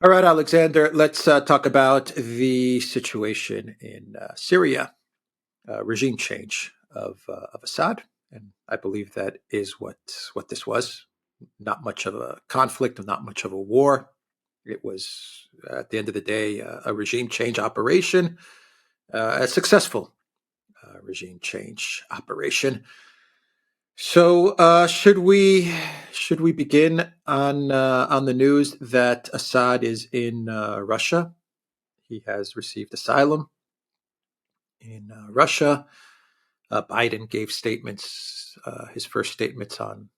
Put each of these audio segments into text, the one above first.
All right, Alexander, let's talk about the situation in Syria, regime change of Assad. And I believe that is what this was. Not much of a conflict, not much of a war. It was, at the end of the day, a regime change operation, a successful regime change operation. So, should we begin on the news that Assad is in Russia? He has received asylum in Russia. Biden gave statements, his first statements on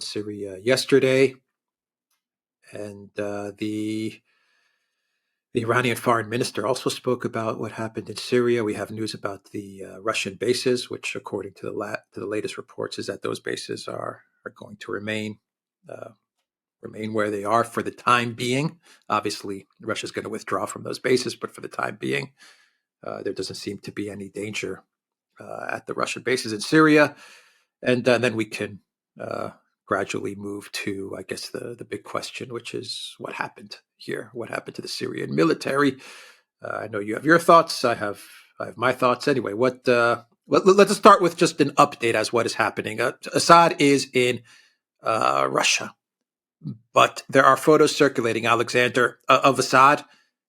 Syria yesterday, and the Iranian foreign minister also spoke about what happened in Syria. We have news about the Russian bases, which, according to the latest reports, is that those bases are going to uh, remain where they are for the time being. Obviously, Russia is going to withdraw from those bases, but for the time being, there doesn't seem to be any danger at the Russian bases in Syria, and then we can gradually move to, I guess, the big question, which is what happened here? What happened to the Syrian military? I know you have your thoughts. I have my thoughts. Anyway, let's start with just an update as what is happening. Assad is in Russia, but there are photos circulating, Alexander, of Assad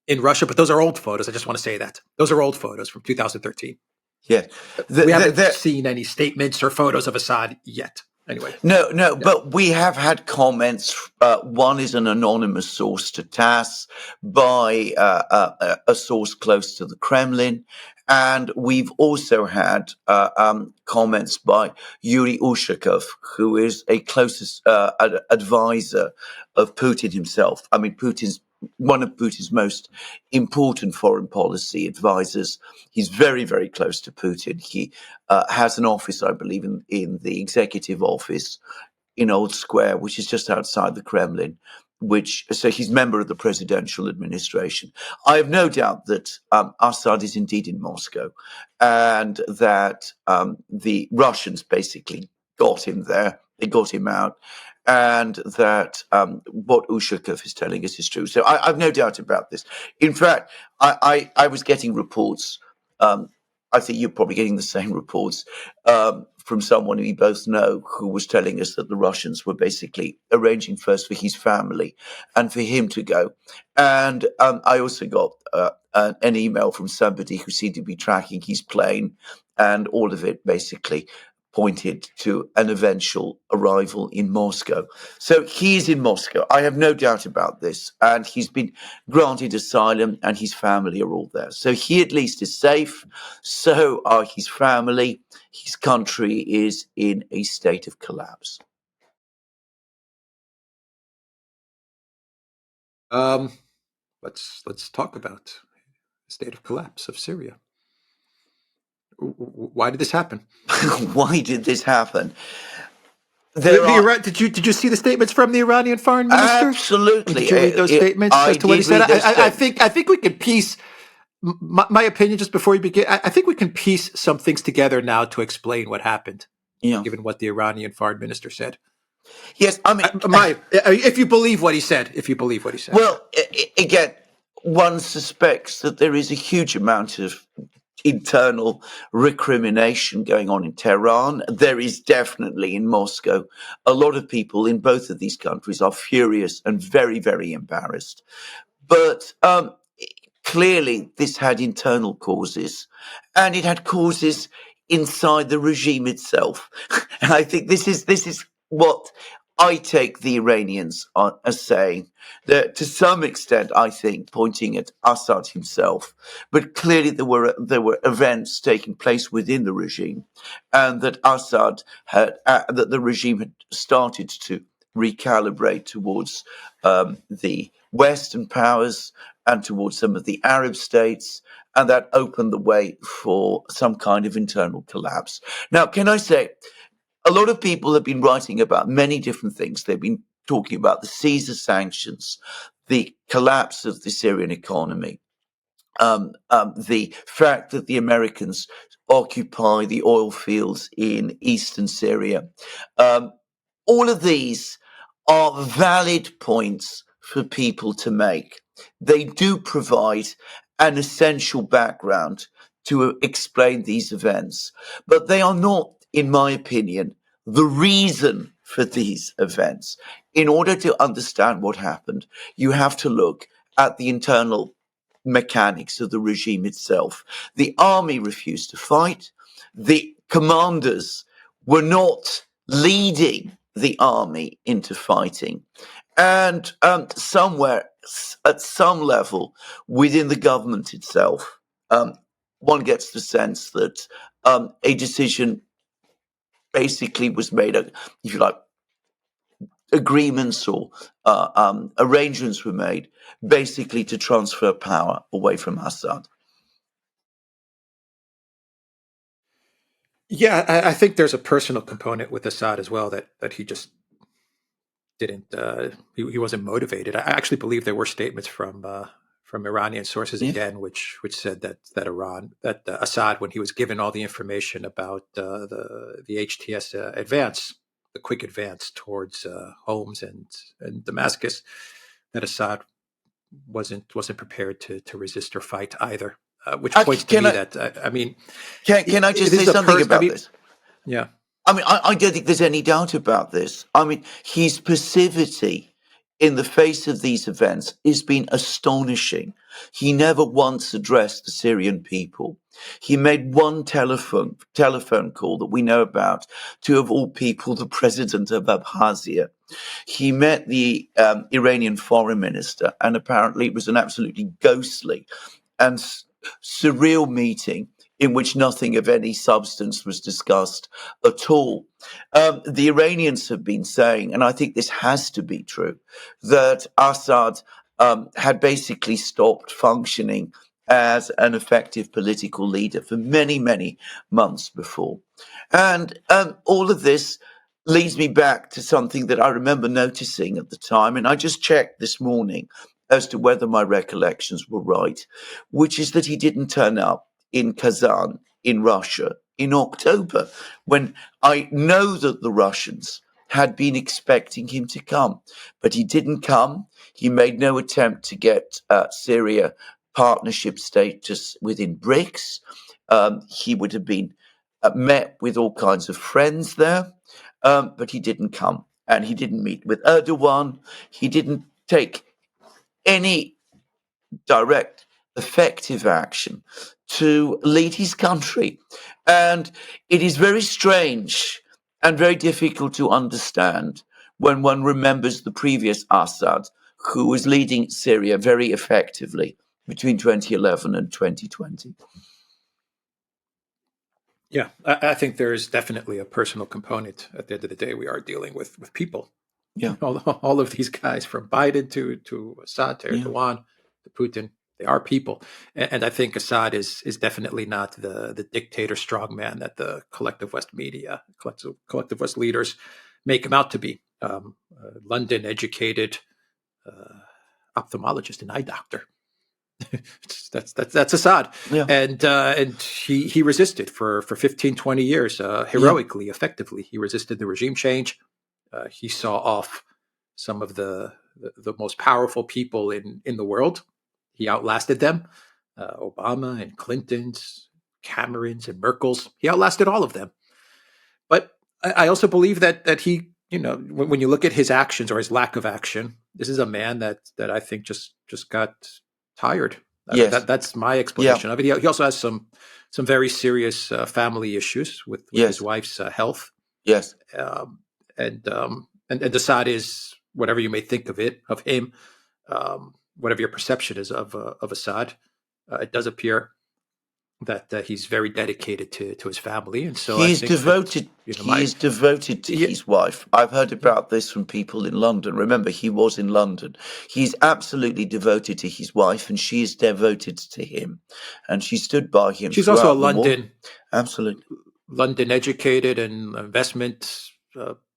in Russia. But those are old photos. I just want to say that those are old photos from 2013. Yeah, We haven't seen any statements or photos of Assad yet. Anyway. no, but we have had comments. One is an anonymous source to TASS by a source close to the Kremlin. And we've also had comments by Yuri Ushakov, who is a closest advisor of Putin himself. I mean, Putin's one of Putin's most important foreign policy advisors. He's very, very close to Putin. He has an office, I believe, in the executive office in Old Square, which is just outside the Kremlin. So he's member of the presidential administration. I have no doubt that Assad is indeed in Moscow, and that the Russians basically got him there. They got him out, and that what Ushakov is telling us is true. So I've no doubt about this. In fact, I was getting reports. I think you're probably getting the same reports from someone we both know, who was telling us that the Russians were basically arranging first for his family and for him to go. And I also got an email from somebody who seemed to be tracking his plane, and all of it basically pointed to an eventual arrival in Moscow. So he's in Moscow. I have no doubt about this. And he's been granted asylum, and his family are all there. So he at least is safe. So are his family. His country is in a state of collapse. Let's talk about the state of collapse of Syria. Why did this happen? Why did this happen? Did you see the statements from the Iranian foreign minister? Absolutely. Did you read those statements as to what he said? I think we can piece my opinion just before you begin. I think we can piece some things together now to explain what happened, given what the Iranian foreign minister said. Yes, I mean, if you believe what he said, Well, again, one suspects that there is a huge amount of internal recrimination going on in Tehran. There is definitely in Moscow. A lot of people in both of these countries are furious and very, very embarrassed. But clearly, this had internal causes, and it had causes inside the regime itself. And I think this is what I take the Iranians as saying, that to some extent, I think, pointing at Assad himself, but clearly there were events taking place within the regime, and that that the regime had started to recalibrate towards the Western powers and towards some of the Arab states, and that opened the way for some kind of internal collapse. Now, can I say, a lot of people have been writing about many different things. They've been talking about the Caesar sanctions, the collapse of the Syrian economy, the fact that the Americans occupy the oil fields in eastern Syria. All of these are valid points for people to make. they do provide an essential background to explain these events, but they are not, in my opinion, the reason for these events. In order to understand what happened, you have to look at the internal mechanics of the regime itself. The army refused to fight. The commanders were not leading the army into fighting. And somewhere, at some level within the government itself, one gets the sense that a decision basically was made, if you like, agreements or arrangements were made basically to transfer power away from Assad. Yeah, I think there's a personal component with Assad as well, that he just didn't. He wasn't motivated. I actually believe there were statements from Iranian sources Yeah. again, which said that Assad, when he was given all the information about the HTS advance, the quick advance towards Homs and Damascus, that Assad wasn't prepared to resist or fight either. Which points to me that I mean, Can I just it say is a something person. about this? Yeah. I mean, I don't think there's any doubt about this. I mean, his passivity in the face of these events has been astonishing. He never once addressed the Syrian people. He made one telephone call that we know about to, of all people, the president of Abkhazia. He met the Iranian foreign minister, and apparently it was an absolutely ghostly and surreal meeting in which nothing of any substance was discussed at all. The Iranians have been saying, and I think this has to be true, that Assad had basically stopped functioning as an effective political leader for many, many months before. And all of this leads me back to something that I remember noticing at the time, and I just checked this morning as to whether my recollections were right, which is that he didn't turn up in Kazan, in Russia, in October, when I know that the Russians had been expecting him to come. But he didn't come. He made no attempt to get Syria partnership status within BRICS. He would have been met with all kinds of friends there, but he didn't come. And he didn't meet with Erdogan. He didn't take any direct, effective action to lead his country. And it is very strange and very difficult to understand when one remembers the previous Assad, who was leading Syria very effectively between 2011 and 2020. Yeah, I think there is definitely a personal component. At the end of the day, we are dealing with people. Yeah, All of these guys, from Biden to Assad to yeah, Erdogan to Putin, they are people. And I think Assad is definitely not the dictator strongman that the collective West media, collective West leaders make him out to be. London educated ophthalmologist and eye doctor. That's Assad, yeah, and he resisted for 15, 20 years yeah, heroically, effectively. He resisted the regime change. He saw off some of the most powerful people in the world. He outlasted them, Obama and Clinton's, Cameron's and Merkel's. He outlasted all of them. But I also believe that he, when you look at his actions or his lack of action, this is a man that I think just got tired. yes, That's my yeah, explanation of it. He also has some very serious family issues with his yes, wife's health, yes, um, and Assad is, whatever you may think of him, whatever your perception is of Assad, it does appear that he's very dedicated to his family, and so I He's think that devoted. He my is devoted to yeah, his wife. I've heard about this from people in London. Remember, he was in London. He's absolutely devoted to his wife, and she is devoted to him. And she stood by him she's also a throughout the war. Absolutely, London educated and investment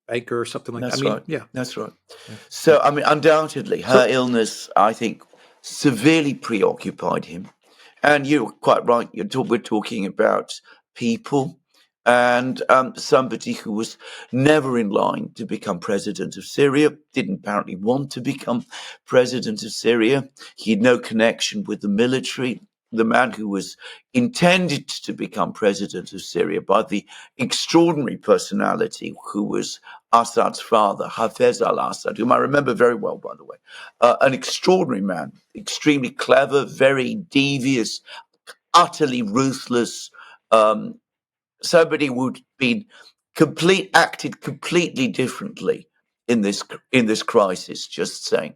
banker or something like that. I that's mean, right. yeah, That's right. yeah, yeah. So, I mean, undoubtedly, her So illness, I think, severely preoccupied him. And you're quite right. We're talking about people. and somebody who was never in line to become president of Syria, didn't apparently want to become president of Syria. He had no connection with the military. The man who was intended to become president of Syria by the extraordinary personality who was Assad's father, Hafez al-Assad, whom I remember very well, by the way, an extraordinary man, extremely clever, very devious, utterly ruthless, somebody who'd been acted completely differently in this crisis. Just saying.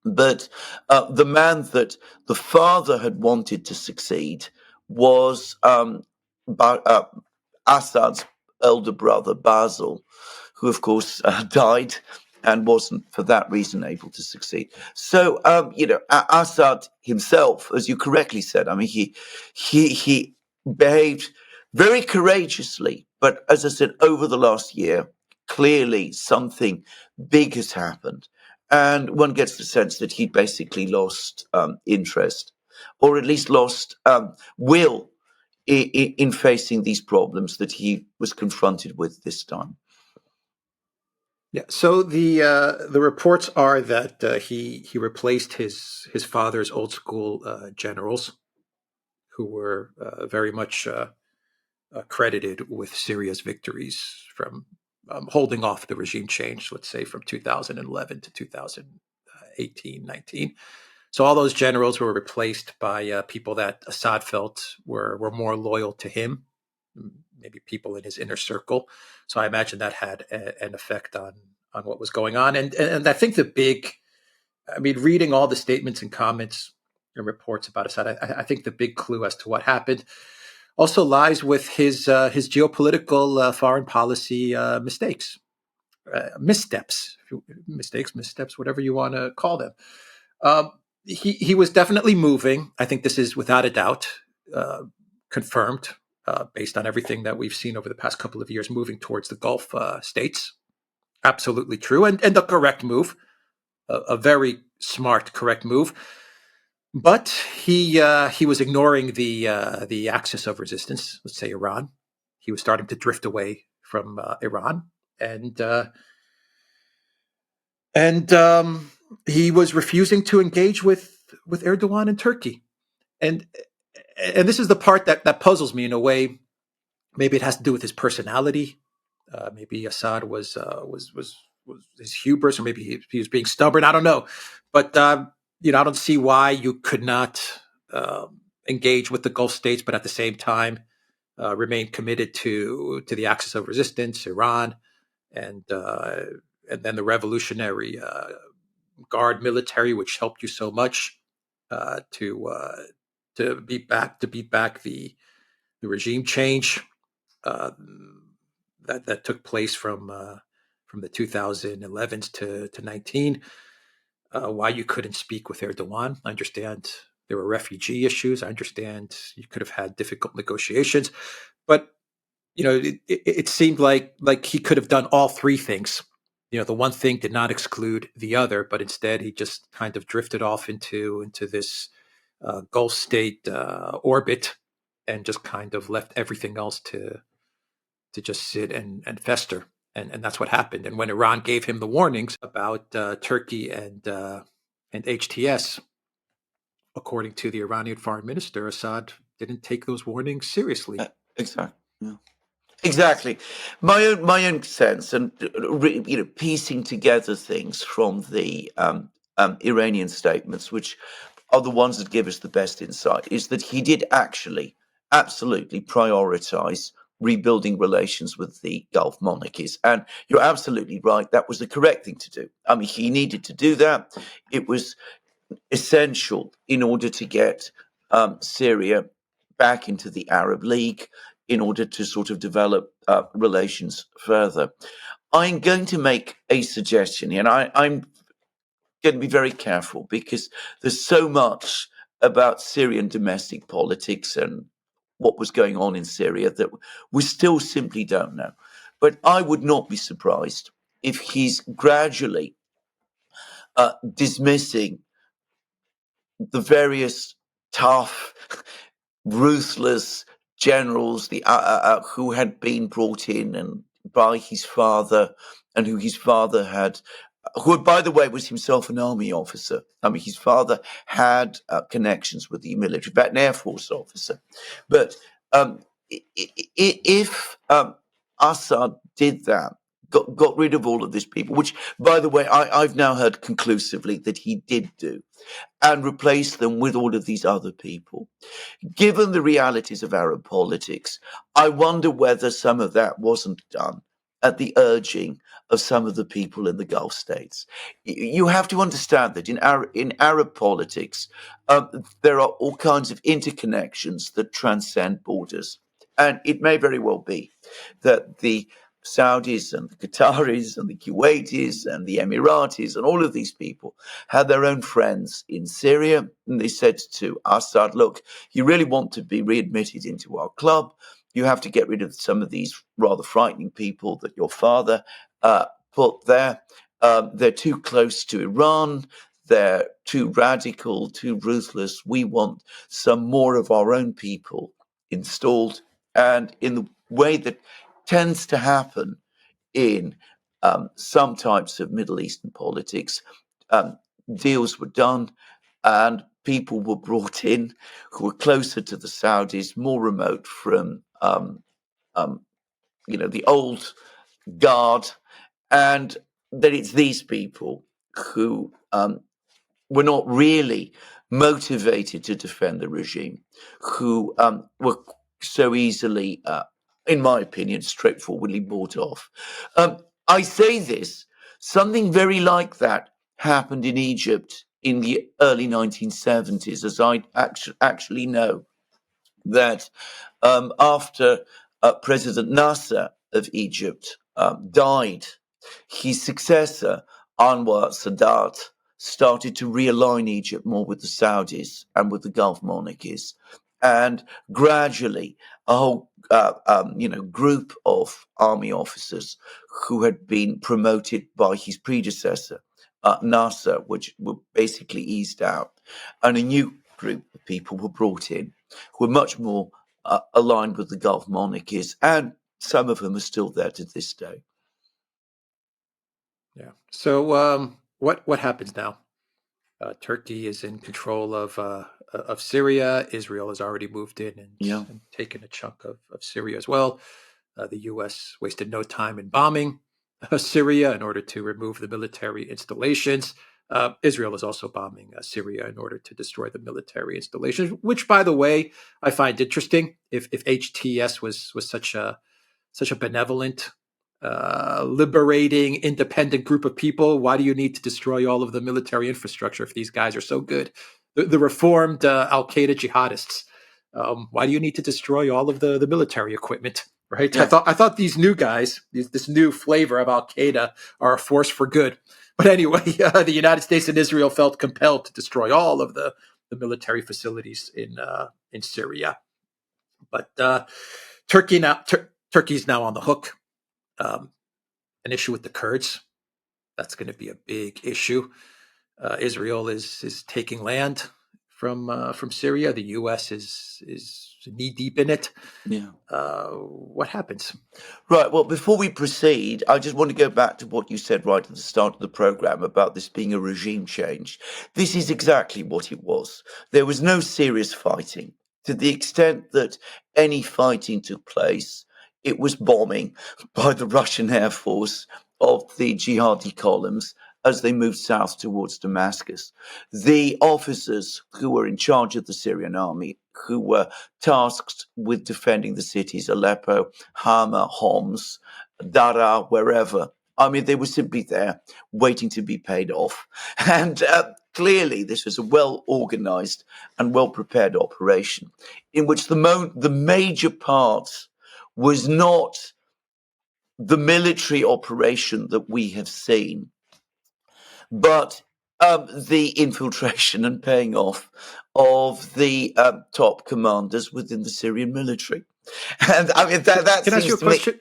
But the man that the father had wanted to succeed was Assad's elder brother, Basil, who, of course, died and wasn't, for that reason, able to succeed. So, Assad himself, as you correctly said, I mean, he behaved very courageously. But as I said, over the last year, clearly something big has happened. And one gets the sense that he basically lost interest, or at least lost will in facing these problems that he was confronted with this time. Yeah. So the reports are that he replaced his father's old school generals, who were very much credited with Syria's victories from holding off the regime change, let's say from 2011 to 2018, 19. So all those generals were replaced by people that Assad felt were more loyal to him, maybe people in his inner circle. So I imagine that had an effect on what was going on. And I think reading all the statements and comments and reports about Assad, I think the big clue as to what happened also lies with his geopolitical foreign policy missteps, missteps, whatever you want to call them. He was definitely moving. I think this is without a doubt confirmed based on everything that we've seen over the past couple of years, moving towards the Gulf states. Absolutely true, and the correct move, a very smart, correct move. But he was ignoring the axis of resistance. Let's say Iran. He was starting to drift away from Iran, and he was refusing to engage with Erdogan and Turkey. And and this is the part that puzzles me in a way. Maybe it has to do with his personality. Maybe Assad was his hubris, or maybe he was being stubborn. I don't know, but I don't see why you could not engage with the Gulf states, but at the same time remain committed to the axis of resistance, Iran, and then the Revolutionary Guard military, which helped you so much to beat back the regime change uh, that took place from the 2011s to 19. Why you couldn't speak with Erdogan? I understand there were refugee issues. I understand you could have had difficult negotiations, but it seemed like he could have done all three things. The one thing did not exclude the other, but instead he just kind of drifted off into this Gulf state orbit and just kind of left everything else to just sit and fester. And that's what happened. And when Iran gave him the warnings about Turkey and HTS, according to the Iranian foreign minister, Assad didn't take those warnings seriously. Exactly. Yeah. Exactly. My own sense, and piecing together things from the Iranian statements, which are the ones that give us the best insight, is that he did actually absolutely prioritize rebuilding relations with the Gulf monarchies. And you're absolutely right. That was the correct thing to do. I mean, he needed to do that. It was essential in order to get Syria back into the Arab League, in order to sort of develop relations further. I'm going to make a suggestion here, and I'm going to be very careful because there's so much about Syrian domestic politics and what was going on in Syria that we still simply don't know. But I would not be surprised if he's gradually dismissing the various tough, ruthless, generals who had been brought in and by his father, and who, by the way, was himself an army officer. I mean, his father had connections with the military, but an Air Force officer. But if Assad did that, got rid of all of these people, which, by the way, I've now heard conclusively that he did do, and replaced them with all of these other people. Given the realities of Arab politics, I wonder whether some of that wasn't done at the urging of some of the people in the Gulf states. You have to understand that in Arab politics, there are all kinds of interconnections that transcend borders. And it may very well be that the Saudis and the Qataris and the Kuwaitis and the Emiratis and all of these people had their own friends in Syria. And they said to Assad, look, you really want to be readmitted into our club, you have to get rid of some of these rather frightening people that your father put there. They're too close to Iran. They're too radical, too ruthless. We want some more of our own people installed. And in the way that tends to happen in some types of Middle Eastern politics, deals were done and people were brought in who were closer to the Saudis, more remote from the old guard, and that it's these people who were not really motivated to defend the regime, who were so easily, in my opinion, straightforwardly bought off. I say this, something very like that happened in Egypt in the early 1970s, as I actually know that after President Nasser of Egypt died, his successor, Anwar Sadat, started to realign Egypt more with the Saudis and with the Gulf monarchies. And gradually, a whole group of army officers who had been promoted by his predecessor, Nasser, which were basically eased out, and a new group of people were brought in who were much more aligned with the Gulf monarchies, and some of them are still there to this day. Yeah. So what happens now? Turkey is in control of Syria. Israel has already moved in and taken a chunk of Syria as well. The U.S. wasted no time in bombing Syria in order to remove the military installations. Israel is also bombing Syria in order to destroy the military installations, which, by the way, I find interesting. If HTS was such a benevolent, liberating, independent group of people, why do you need to destroy all of the military infrastructure if these guys are so good? The reformed Al Qaeda jihadists. Why do you need to destroy all of the military equipment? Right? Yeah. I thought these new guys, this new flavor of Al Qaeda, are a force for good. But anyway, the United States and Israel felt compelled to destroy all of the military facilities in Syria. But Turkey's now on the hook. An issue with the Kurds. That's going to be a big issue. Israel is taking land from Syria. The U.S. is knee deep in it. Yeah. What happens? Right. Well, before we proceed, I just want to go back to what you said right at the start of the program about this being a regime change. This is exactly what it was. There was no serious fighting. To the extent that any fighting took place, it was bombing by the Russian Air Force of the jihadi columns as they moved south towards Damascus. The officers who were in charge of the Syrian army, who were tasked with defending the cities, Aleppo, Hama, Homs, Dara, wherever, I mean, they were simply there waiting to be paid off. And clearly, this was a well-organized and well-prepared operation in which the major part was not the military operation that we have seen, but the infiltration and paying off of the top commanders within the Syrian military. And I mean, that Can I ask you a question?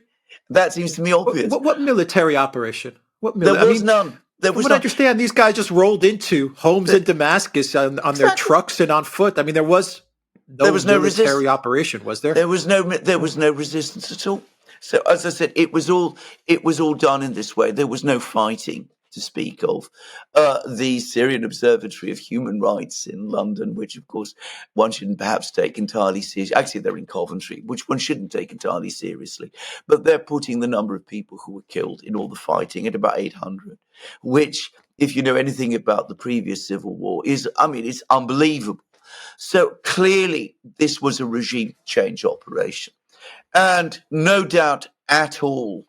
That seems to me obvious. What military operation? There was none. From what I understand, these guys just rolled into homes in Damascus on their trucks and on foot. I mean, there was There No was no resistance. military operation, was there? There was no resistance at all. So as I said, it was all done in this way. There was no fighting to speak of. The Syrian Observatory of Human Rights in London, which of course one shouldn't perhaps take entirely seriously. Actually, they're in Coventry, which one shouldn't take entirely seriously. But they're putting the number of people who were killed in all the fighting at about 800, which, if you know anything about the previous civil war, it's unbelievable. So clearly, this was a regime change operation. And no doubt at all,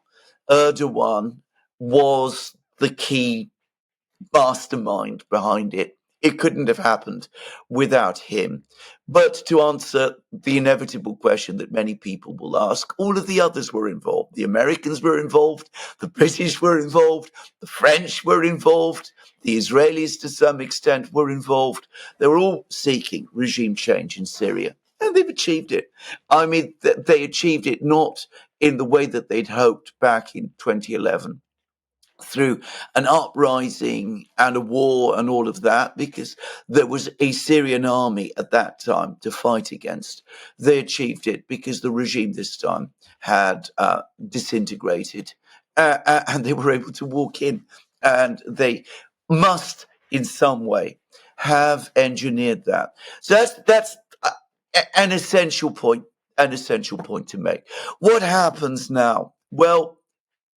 Erdogan was the key mastermind behind it. It couldn't have happened without him. But to answer the inevitable question that many people will ask, all of the others were involved. The Americans were involved, the British were involved, the French were involved, the Israelis to some extent were involved. They were all seeking regime change in Syria. And they've achieved it. They achieved it not in the way that they'd hoped back in 2011 through an uprising and a war and all of that, because there was a Syrian army at that time to fight against. They achieved it because the regime this time had disintegrated, and they were able to walk in, and they must, in some way, have engineered that. So that's an essential point. An essential point to make. What happens now? Well,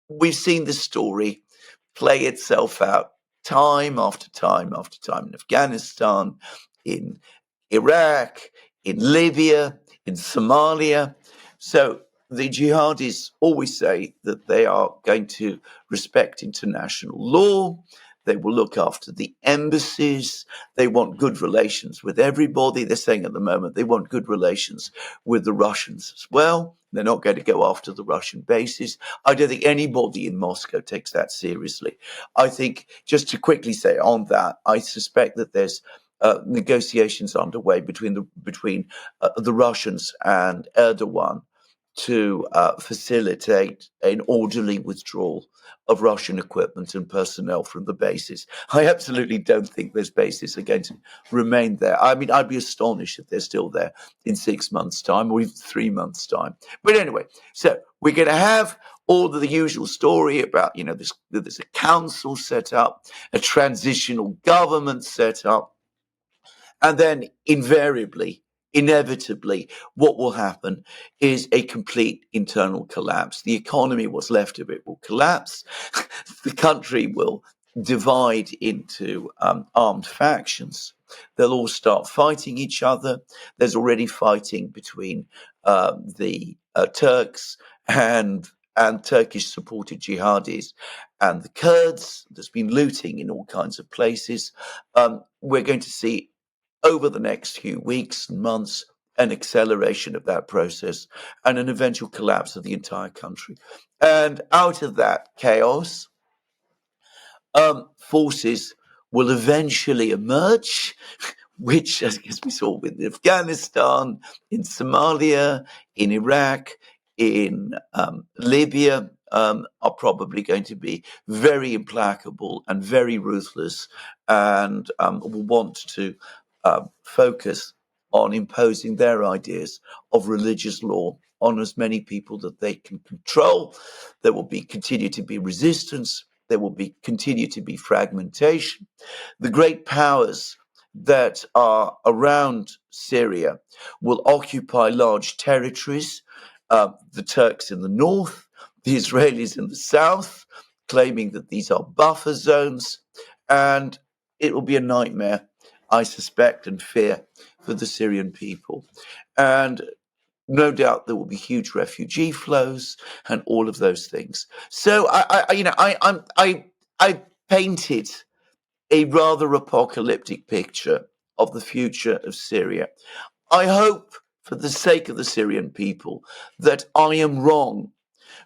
we've seen the story play itself out time after time after time in Afghanistan, in Iraq, in Libya, in Somalia. So the jihadis always say that they are going to respect international law. They will look after the embassies. They want good relations with everybody. They're saying at the moment they want good relations with the Russians as well. They're not going to go after the Russian bases. I don't think anybody in Moscow takes that seriously. I think, just to quickly say on that, I suspect that there's negotiations underway between the Russians and Erdogan to facilitate an orderly withdrawal of Russian equipment and personnel from the bases. I absolutely don't think those bases are going to remain there. I mean, I'd be astonished if they're still there in 6 months' time or even 3 months' time. But anyway, so we're going to have all the usual story about, there's a council set up, a transitional government set up, and then inevitably, what will happen is a complete internal collapse. The economy, what's left of it, will collapse. The country will divide into armed factions. They'll all start fighting each other. There's already fighting between the Turks and Turkish-supported jihadis and the Kurds. There's been looting in all kinds of places. We're going to see over the next few weeks and months an acceleration of that process and an eventual collapse of the entire country. And out of that chaos, forces will eventually emerge, which, as we saw with Afghanistan, in Somalia, in Iraq, in Libya, are probably going to be very implacable and very ruthless, and will want to focus on imposing their ideas of religious law on as many people that they can control. There will continue to be resistance. There will continue to be fragmentation. The great powers that are around Syria will occupy large territories. The Turks in the north, the Israelis in the south, claiming that these are buffer zones, and it will be a nightmare, I suspect and fear, for the Syrian people. And no doubt there will be huge refugee flows and all of those things. So I painted a rather apocalyptic picture of the future of Syria. I hope, for the sake of the Syrian people, that I am wrong,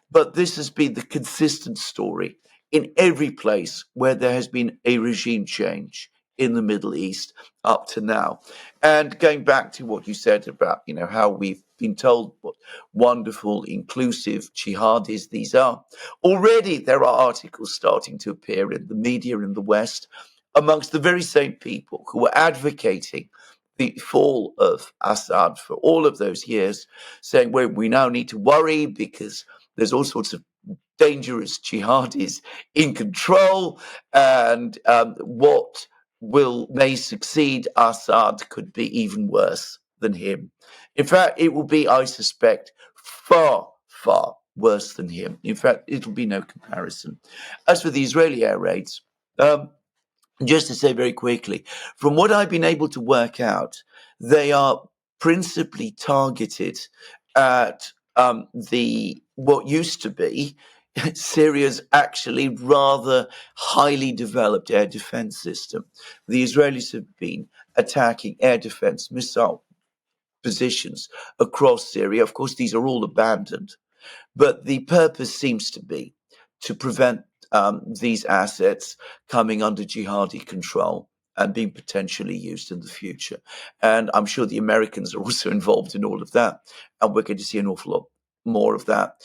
but this has been the consistent story in every place where there has been a regime change in the Middle East up to now. And going back to what you said about, how we've been told what wonderful, inclusive jihadis these are. Already there are articles starting to appear in the media in the West amongst the very same people who are advocating the fall of Assad for all of those years, saying we now need to worry because there's all sorts of dangerous jihadis in control, and what may succeed Assad could be even worse than him. In fact, it will be, I suspect, far, far worse than him. In fact, it'll be no comparison. As for the Israeli air raids, just to say very quickly, from what I've been able to work out, they are principally targeted at the what used to be Syria's actually rather highly developed air defense system. The Israelis have been attacking air defense missile positions across Syria. Of course, these are all abandoned, but the purpose seems to be to prevent these assets coming under jihadi control and being potentially used in the future. And I'm sure the Americans are also involved in all of that. And we're going to see an awful lot more of that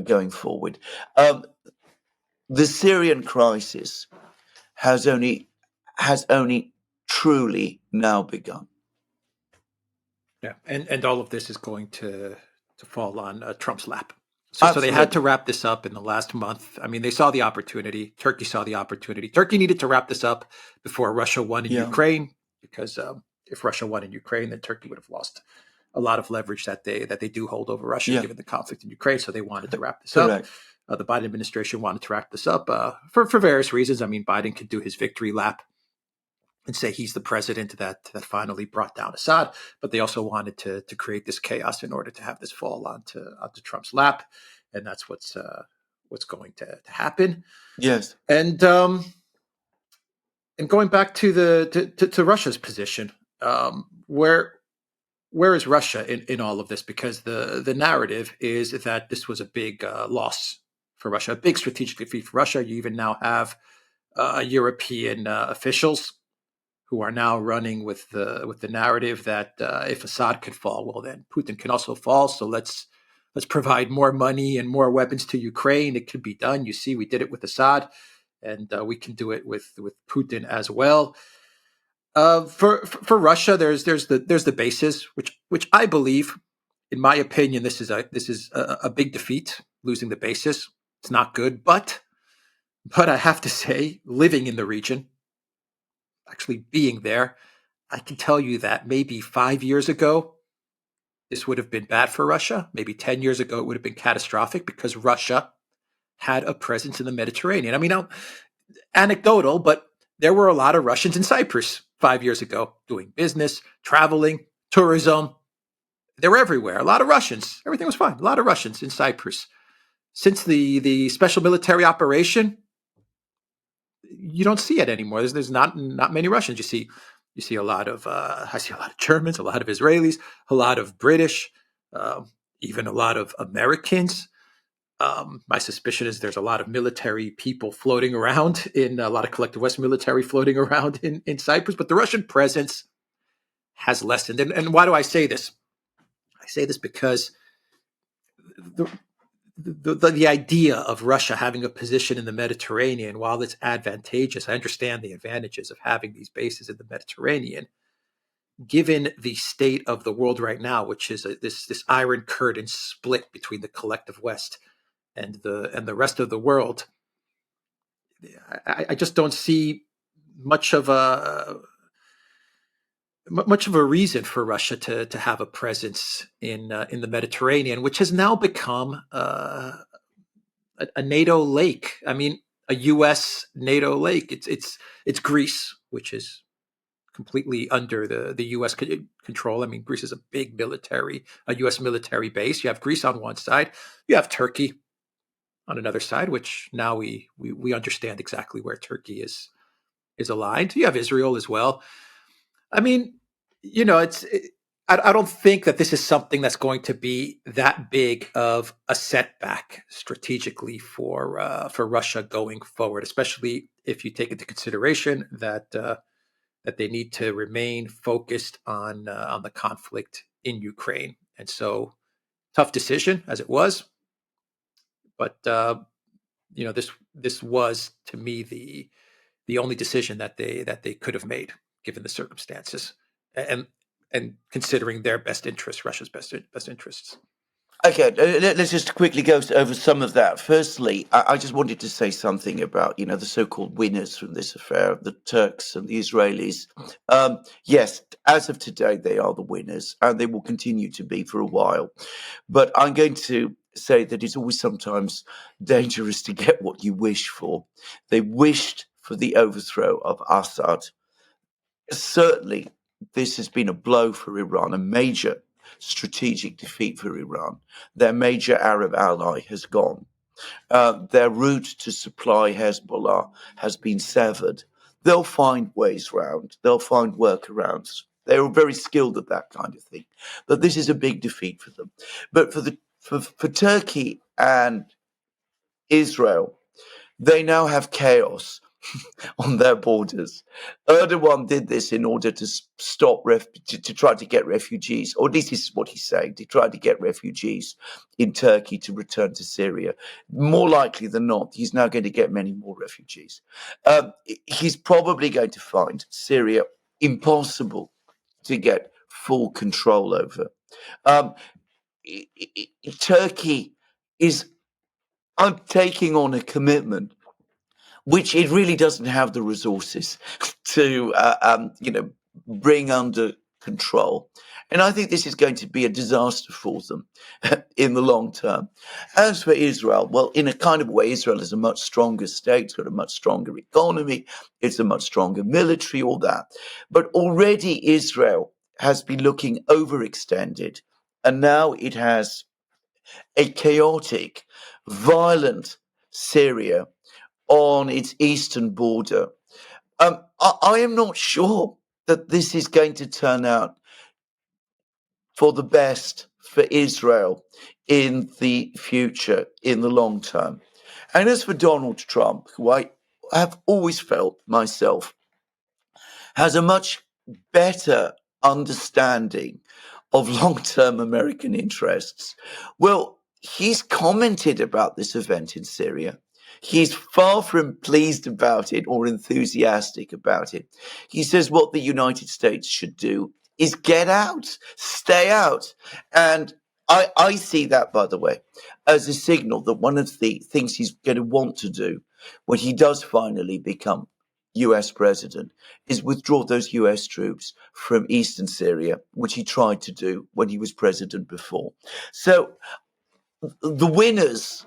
going forward. The Syrian crisis has only truly now begun. Yeah, and all of this is going to fall on Trump's lap. So they had to wrap this up in the last month. I mean, they saw the opportunity. Turkey saw the opportunity. Turkey needed to wrap this up before Russia won in Ukraine, because if Russia won in Ukraine, then Turkey would have lost a lot of leverage that they do hold over Russia, given the conflict in Ukraine. So they wanted to wrap this up. The Biden administration wanted to wrap this up for various reasons. I mean, Biden could do his victory lap and say he's the president that finally brought down Assad, but they also wanted to create this chaos in order to have this fall onto Trump's lap, and that's what's going to happen. Yes, and going back to Russia's position, where is Russia in all of this? Because the narrative is that this was a big loss for Russia, a big strategic defeat for Russia. You even now have European officials who are now running with the narrative that if Assad could fall, well, then Putin can also fall. So let's provide more money and more weapons to Ukraine. It can be done. You see, we did it with Assad, and we can do it with Putin as well. For Russia, there's the bases, which I believe, in my opinion, this is a big defeat. Losing the bases, it's not good. But I have to say, living in the region, actually being there, I can tell you that maybe 5 years ago, this would have been bad for Russia. Maybe 10 years ago, it would have been catastrophic, because Russia had a presence in the Mediterranean. I mean, anecdotal, but there were a lot of Russians in Cyprus 5 years ago doing business, traveling, tourism. They were everywhere. A lot of Russians. Everything was fine. A lot of Russians in Cyprus. Since the special military operation, you don't see it anymore. There's not many Russians. You see a lot of I see a lot of Germans, a lot of Israelis, a lot of British, even a lot of Americans. My suspicion is there's a lot of military people floating around, in a lot of collective West military floating around in Cyprus, but the Russian presence has lessened. And why do I say this? I say this because the idea of Russia having a position in the Mediterranean, while it's advantageous, I understand the advantages of having these bases in the Mediterranean. Given the state of the world right now, which is this iron curtain split between the collective West and the rest of the world, I just don't see much of a reason for Russia to have a presence in the Mediterranean, which has now become a NATO lake. I mean, a U.S. NATO lake. It's Greece, which is completely under the U.S. control. I mean, Greece is a big a U.S. military base. You have Greece on one side, you have Turkey on another side, which now we understand exactly where Turkey is aligned. You have Israel as well. I mean, I don't think that this is something that's going to be that big of a setback strategically for Russia going forward, especially if you take into consideration that they need to remain focused on the conflict in Ukraine. And so, tough decision as it was, but this was, to me, the only decision that they could have made given the circumstances. And and considering their best interests, Russia's best interests. Okay, let's just quickly go over some of that. Firstly, I just wanted to say something about, the so-called winners from this affair, the Turks and the Israelis. Yes, as of today, they are the winners, and they will continue to be for a while. But I'm going to say that it's always sometimes dangerous to get what you wish for. They wished for the overthrow of Assad. Certainly, this has been a blow for Iran, a major strategic defeat for Iran. Their major Arab ally has gone. Their route to supply Hezbollah has been severed. They'll find ways round. They'll find workarounds. They're very skilled at that kind of thing. But this is a big defeat for them. But for Turkey and Israel, they now have chaos on their borders. Erdogan did this in order to stop to try to get refugees, or this is what he's saying, to try to get refugees in Turkey to return to Syria. More likely than not, he's now going to get many more refugees. He's probably going to find Syria impossible to get full control over. Turkey is taking on a commitment which it really doesn't have the resources to, bring under control. And I think this is going to be a disaster for them in the long term. As for Israel, well, in a kind of way, Israel is a much stronger state, it's got a much stronger economy, it's a much stronger military, all that. But already Israel has been looking overextended, and now it has a chaotic, violent Syria on its eastern border. I am not sure that this is going to turn out for the best for Israel in the future, in the long term. And as for Donald Trump, who I have always felt myself has a much better understanding of long-term American interests, well, he's commented about this event in Syria. He's far from pleased about it or enthusiastic about it. He says what the United States should do is get out, stay out. And I see that, by the way, as a signal that one of the things he's going to want to do when he does finally become US president is withdraw those US troops from eastern Syria, which he tried to do when he was president before. So the winners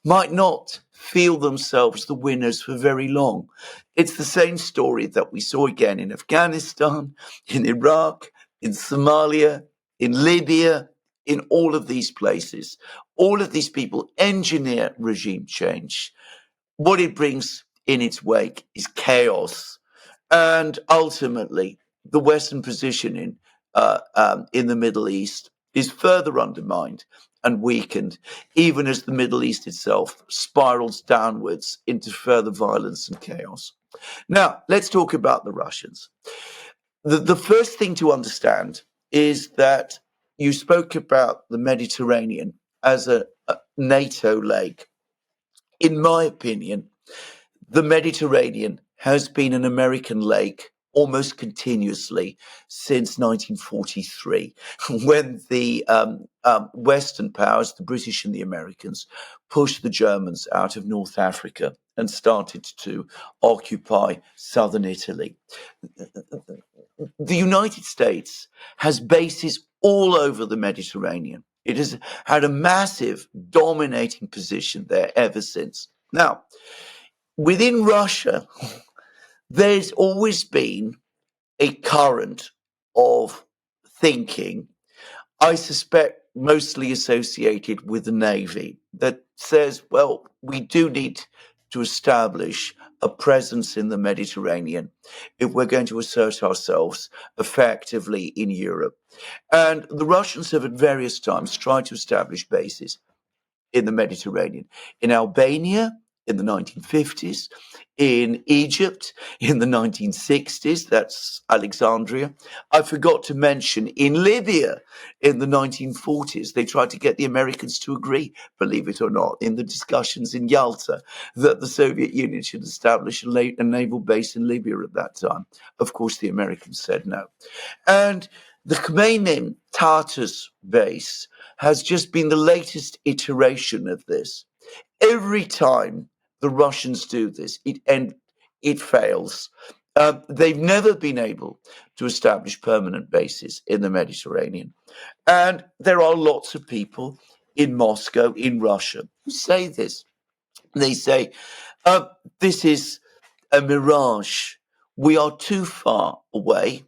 might not feel themselves the winners for very long. It's the same story that we saw again in Afghanistan, in Iraq, in Somalia, in Libya, in all of these places. All of these people engineer regime change. What it brings in its wake is chaos. And ultimately, the Western positioning in the Middle East is further undermined and weakened, even as the Middle East itself spirals downwards into further violence and chaos. Now, let's talk about the Russians. The first thing to understand is that you spoke about the Mediterranean as a NATO lake. In my opinion, the Mediterranean has been an American lake almost continuously since 1943, when the Western powers, the British and the Americans, pushed the Germans out of North Africa and started to occupy southern Italy. The United States has bases all over the Mediterranean. It has had a massive dominating position there ever since. Now, within Russia, there's always been a current of thinking, I suspect mostly associated with the Navy, that says, well, we do need to establish a presence in the Mediterranean if we're going to assert ourselves effectively in Europe. And the Russians have at various times tried to establish bases in the Mediterranean, in Albania in the 1950s, in Egypt in the 1960s, that's Alexandria. I forgot to mention in Libya in the 1940s, they tried to get the Americans to agree, believe it or not, in the discussions in Yalta, that the Soviet Union should establish a naval base in Libya at that time. Of course, the Americans said no. And The Khmeimim Tartus base has just been the latest iteration of this. Every time the Russians do this, it fails. They've never been able to establish permanent bases in the Mediterranean. And there are lots of people in Moscow, in Russia, who say this. They say, this is a mirage. We are too far away.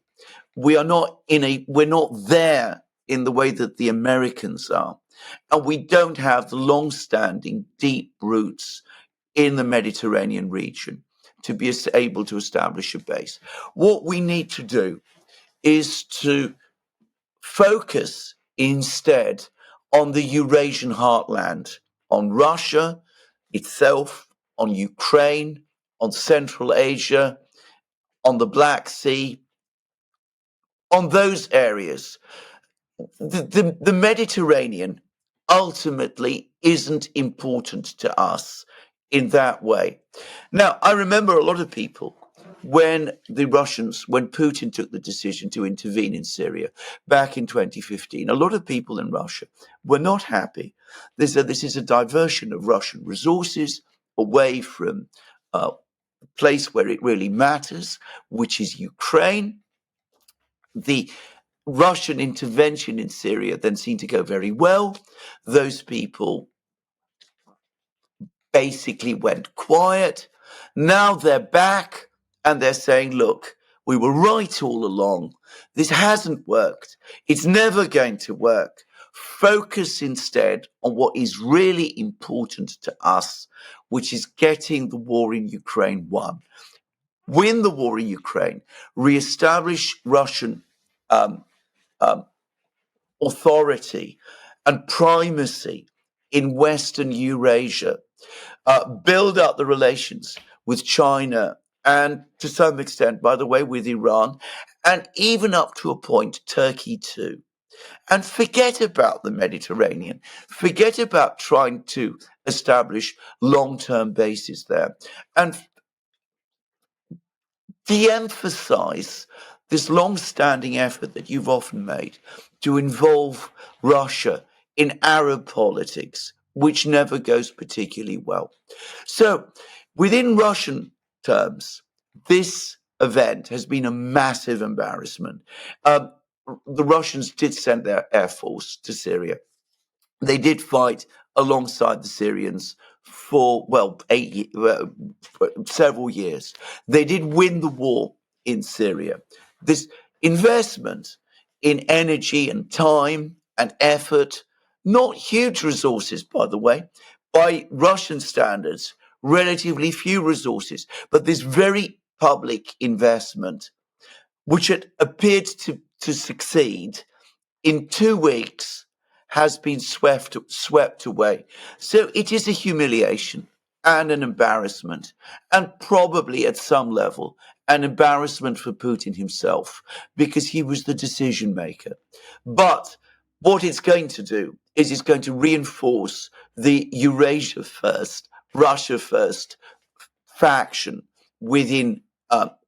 We're not there in the way that the Americans are. And we don't have the long-standing deep roots in the Mediterranean region to be able to establish a base. What we need to do is to focus instead on the Eurasian heartland, on Russia itself, on Ukraine, on Central Asia, on the Black Sea, on those areas. The Mediterranean ultimately isn't important to us in that way. Now, I remember a lot of people when Putin took the decision to intervene in Syria back in 2015, a lot of people in Russia were not happy. They said this is a diversion of Russian resources away from the place where it really matters, which is Ukraine. The Russian intervention in Syria then seemed to go very well. Those people basically went quiet. Now they're back and they're saying, look, we were right all along. This hasn't worked. It's never going to work. Focus instead on what is really important to us, which is getting the war in Ukraine won. Win the war in Ukraine, reestablish Russian authority and primacy in Western Eurasia, build up the relations with China and to some extent, by the way, with Iran, and even up to a point, Turkey too. And forget about the Mediterranean. Forget about trying to establish long-term bases there. And de-emphasize this long-standing effort that you've often made to involve Russia in Arab politics, which never goes particularly well. So, within Russian terms, this event has been a massive embarrassment. The Russians did send their air force to Syria. They did fight alongside the Syrians for, several years. They did win the war in Syria. This investment in energy and time and effort, not huge resources, by the way, by Russian standards, relatively few resources, but this very public investment, which had appeared to succeed, in 2 weeks has been swept away. So it is a humiliation and an embarrassment, and probably at some level an embarrassment for Putin himself, because he was the decision maker. But what it's going to do is it's going to reinforce the Eurasia first, Russia first faction within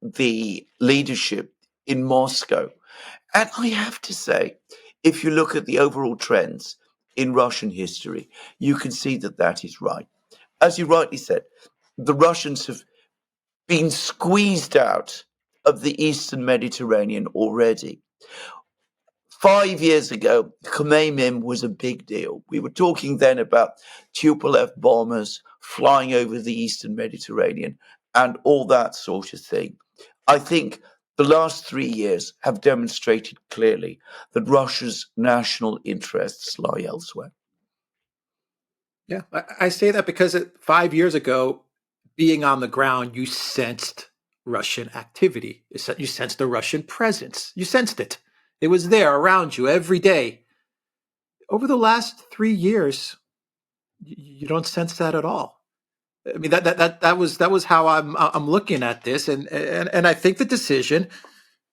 the leadership in Moscow. And I have to say, if you look at the overall trends in Russian history, you can see that that is right. As you rightly said, the Russians have been squeezed out of the Eastern Mediterranean already. 5 years ago, Khmeimim was a big deal. We were talking then about Tupolev bombers flying over the Eastern Mediterranean and all that sort of thing. I think the last 3 years have demonstrated clearly that Russia's national interests lie elsewhere. Yeah, I say that because 5 years ago, being on the ground, you sensed Russian activity. You sensed the Russian presence. You sensed it. It was there around you every day. Over the last 3 years, you don't sense that at all. I mean, that was how I'm looking at this, and I think the decision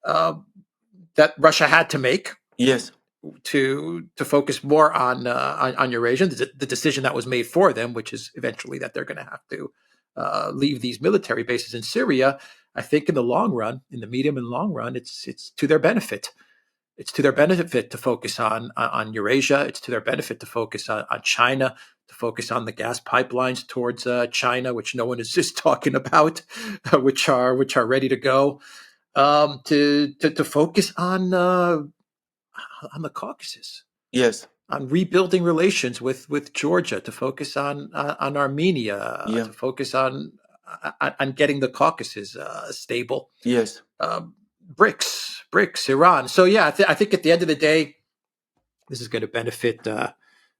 that Russia had to make, Yes, to focus more on Eurasia, the decision that was made for them, which is eventually that they're going to have to leave these military bases in Syria. I think in the long run, in the medium and long run, it's to their benefit. it's to their benefit to focus on Eurasia. It's to their benefit to focus on China, to focus on the gas pipelines towards China, which no one is just talking about, which are ready to go. To focus on the Caucasus, Yes. on rebuilding relations with Georgia, to focus on Armenia, Yeah. to focus on getting the Caucasus stable. Yes. BRICS, Iran. So yeah, I think at the end of the day, this is going to benefit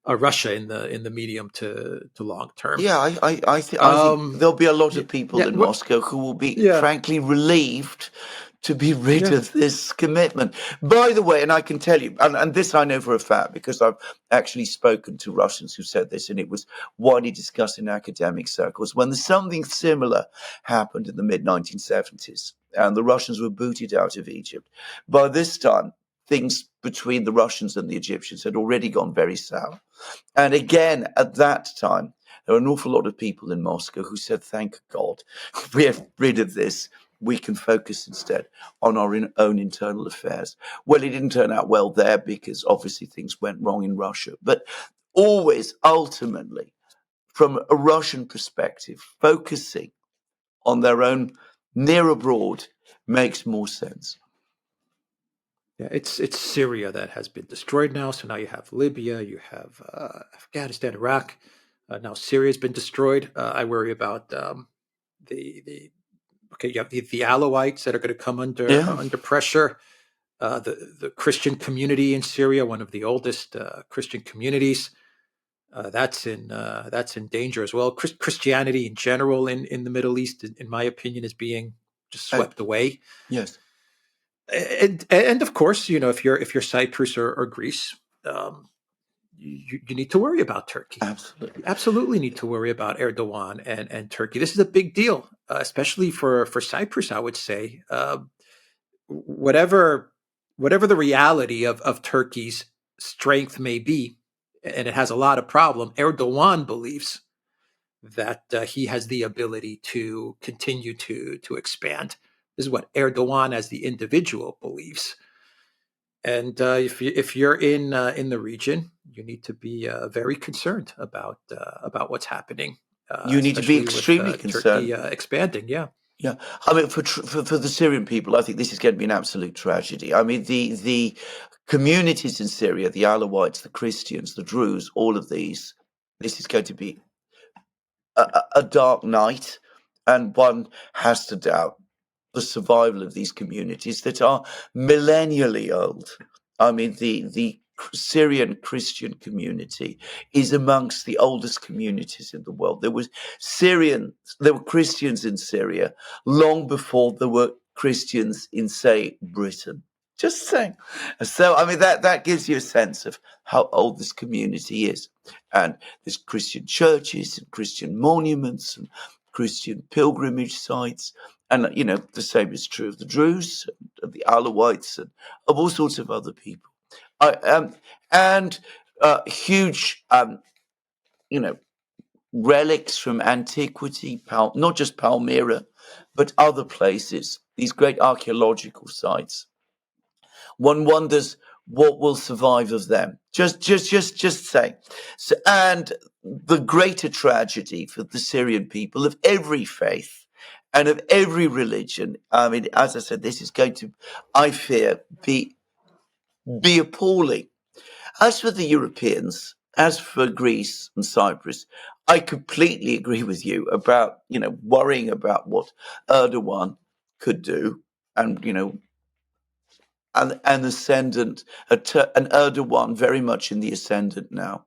Russia in the medium to long term. Yeah, I think there'll be a lot Yeah, of people yeah, in Moscow who will be yeah, frankly relieved to be rid yeah. of this commitment. By the way, and I can tell you, and this I know for a fact because I've actually spoken to Russians who said this, and it was widely discussed in academic circles, when something similar happened in the mid 1970s and the Russians were booted out of Egypt. By this time, things between the Russians and the Egyptians had already gone very sour. And again, at that time, there were an awful lot of people in Moscow who said, thank God, we're rid of this. We can focus instead on our own internal affairs. Well, it didn't turn out well there because obviously things went wrong in Russia. But always, ultimately, from a Russian perspective, focusing on their own near abroad makes more sense. Yeah, it's Syria that has been destroyed now. So now you have Libya, you have Afghanistan, Iraq. Now Syria's been destroyed. I worry about the okay. You have the Alawites that are going to come Yeah, under pressure. The Christian community in Syria, one of the oldest Christian communities, that's in danger as well. Christianity in general in the Middle East, in my opinion, is being just I, swept away. yes, And of course, if you're Cyprus or Greece, you need to worry about Turkey. absolutely. You absolutely need to worry about Erdogan and Turkey. This is a big deal, especially for Cyprus. I would say, whatever whatever the reality of Turkey's strength may be, and it has a lot of problem. Erdogan believes that he has the ability to continue to expand. This is what Erdogan as the individual believes. And if you're in the region, you need to be very concerned about what's happening, You need to be especially with extremely concerned. Turkey expanding. Yeah, Yeah, I mean, for the Syrian people, I think this is going to be an absolute tragedy. I mean, the communities in Syria, the Alawites, the Christians, the Druze, all of these, this is going to be a dark night, and one has to doubt the survival of these communities that are millennially old. I mean, the Syrian Christian community is amongst the oldest communities in the world. There were Christians in Syria long before there were Christians in, say, Britain. Just saying. So, I mean, that gives you a sense of how old this community is. And there's Christian churches and Christian monuments and Christian pilgrimage sites. And, the same is true of the Druze, of the Alawites, and of all sorts of other people. And huge, relics from antiquity, not just Palmyra, but other places, these great archaeological sites. One wonders what will survive of them. Just say. So, and the greater tragedy for the Syrian people of every faith and of every religion. I mean, as I said, this is going to, I fear, be appalling. As for the Europeans, as for Greece and Cyprus, I completely agree with you about, worrying about what Erdogan could do, and, an ascendant, an Erdogan very much in the ascendant now.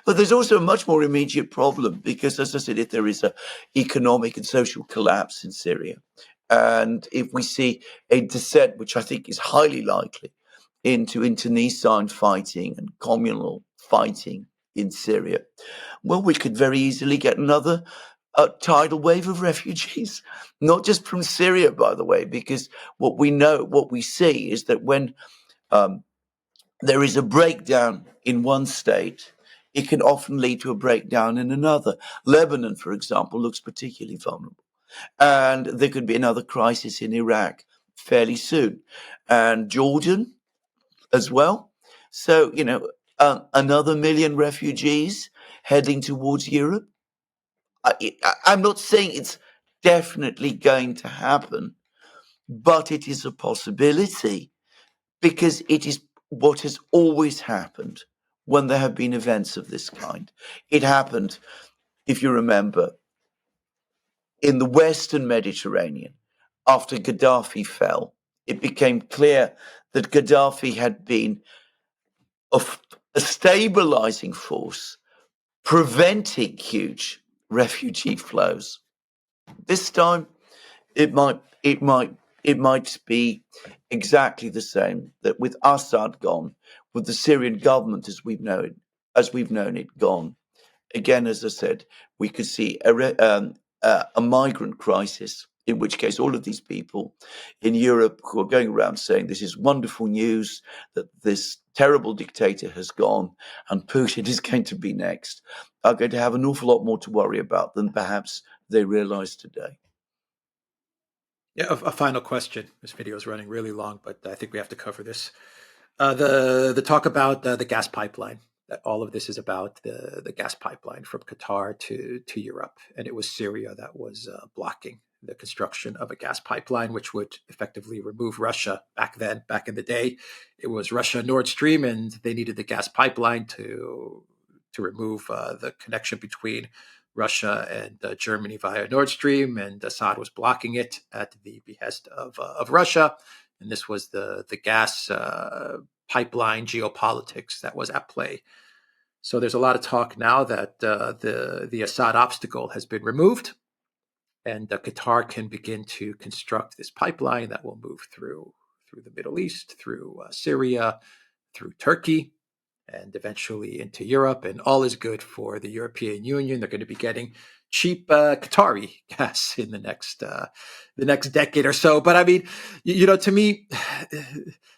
But there's also a much more immediate problem because, as I said, if there is a economic and social collapse in Syria, and if we see a descent, which I think is highly likely, into internecine fighting and communal fighting in Syria, well, we could very easily get another tidal wave of refugees, not just from Syria, by the way, because what we see is that when um, there is a breakdown in one state, it can often lead to a breakdown in another. Lebanon, for example, looks particularly vulnerable. And there could be another crisis in Iraq fairly soon. And Jordan, as well. So, another million refugees heading towards Europe. I'm not saying it's definitely going to happen, but it is a possibility because it is what has always happened when there have been events of this kind. It happened, if you remember, in the Western Mediterranean after Gaddafi fell. It became clear that Gaddafi had been a stabilizing force preventing huge refugee flows. This time, it might it might it might be exactly the same. That with Assad gone, with the Syrian government as we've known it gone. Again, as I said, we could see a migrant crisis. In which case, all of these people in Europe who are going around saying this is wonderful news that this terrible dictator has gone and Putin is going to be next, are going to have an awful lot more to worry about than perhaps they realize today. Yeah, a final question. This video is running really long, but I think we have to cover this. The talk about the gas pipeline. That all of this is about the gas pipeline from Qatar to Europe, and it was Syria that was blocking the construction of a gas pipeline, which would effectively remove Russia. Back in the day, it was Russia Nord Stream, and they needed the gas pipeline to remove the connection between Russia and Germany via Nord Stream, and Assad was blocking it at the behest of Russia. And this was the gas pipeline geopolitics that was at play. So there's a lot of talk now that the Assad obstacle has been removed, and Qatar can begin to construct this pipeline that will move through the Middle East, through Syria, through Turkey, and eventually into Europe. And all is good for the European Union. They're going to be getting cheap Qatari gas in the next decade or so. But I mean, to me,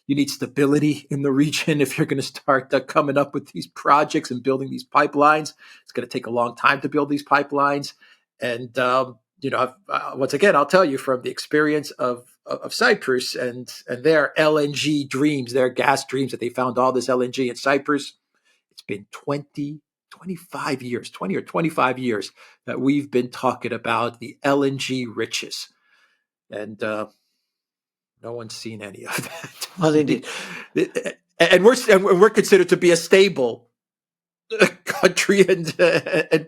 you need stability in the region if you're going to start coming up with these projects and building these pipelines. It's going to take a long time to build these pipelines, and once again, I'll tell you from the experience of Cyprus and their LNG dreams, their gas dreams that they found all this LNG in Cyprus. It's been 25 years, 20 or 25 years that we've been talking about the LNG riches. And no one's seen any of that. Well, indeed. And we're considered to be a stable country and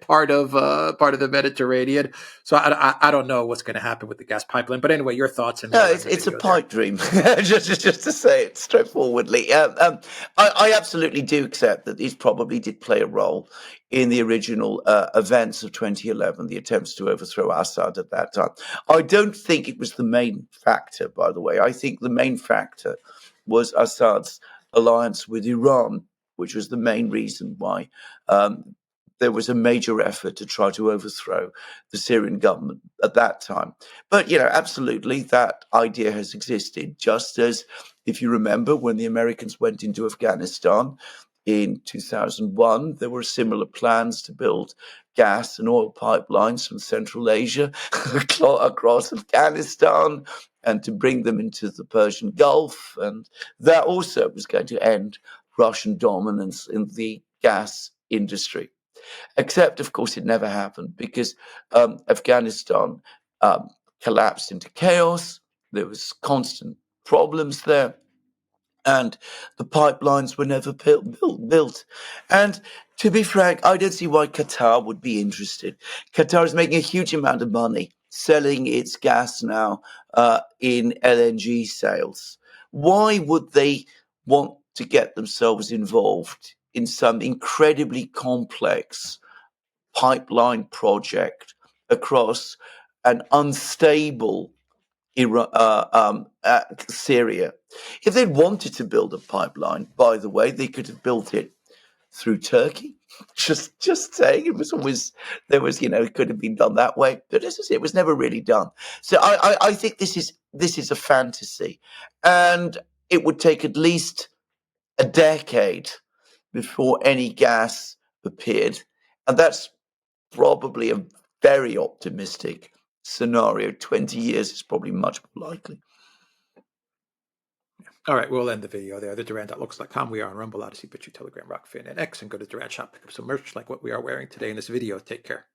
part of the Mediterranean. So I don't know what's going to happen with the gas pipeline. But anyway, your thoughts and No, it's a pipe dream. just to say it straightforwardly. I absolutely do accept that these probably did play a role in the original events of 2011, the attempts to overthrow Assad at that time. I don't think it was the main factor, by the way. I think the main factor was Assad's alliance with Iran, which was the main reason why there was a major effort to try to overthrow the Syrian government at that time. But, absolutely, that idea has existed, just as, if you remember, when the Americans went into Afghanistan in 2001, there were similar plans to build gas and oil pipelines from Central Asia across Afghanistan and to bring them into the Persian Gulf. And that also was going to end Russian dominance in the gas industry. Except, of course, it never happened because Afghanistan collapsed into chaos. There was constant problems there, and the pipelines were never built. And to be frank, I don't see why Qatar would be interested. Qatar is making a huge amount of money selling its gas now in LNG sales. Why would they want to get themselves involved in some incredibly complex pipeline project across an unstable Syria? If they'd wanted to build a pipeline, by the way, they could have built it through Turkey. Just saying, it was always it could have been done that way, but it was never really done. So I think this is a fantasy, and it would take at least a decade before any gas appeared, and that's probably a very optimistic scenario. 20 years is probably much more likely. All right, we'll end the video there. The Duran.looks.com. We are on Rumble, Odyssey, BitChute, Telegram, Rockfin, and X. And go to Duran Shop, pick up some merch like what we are wearing today in this video. Take care.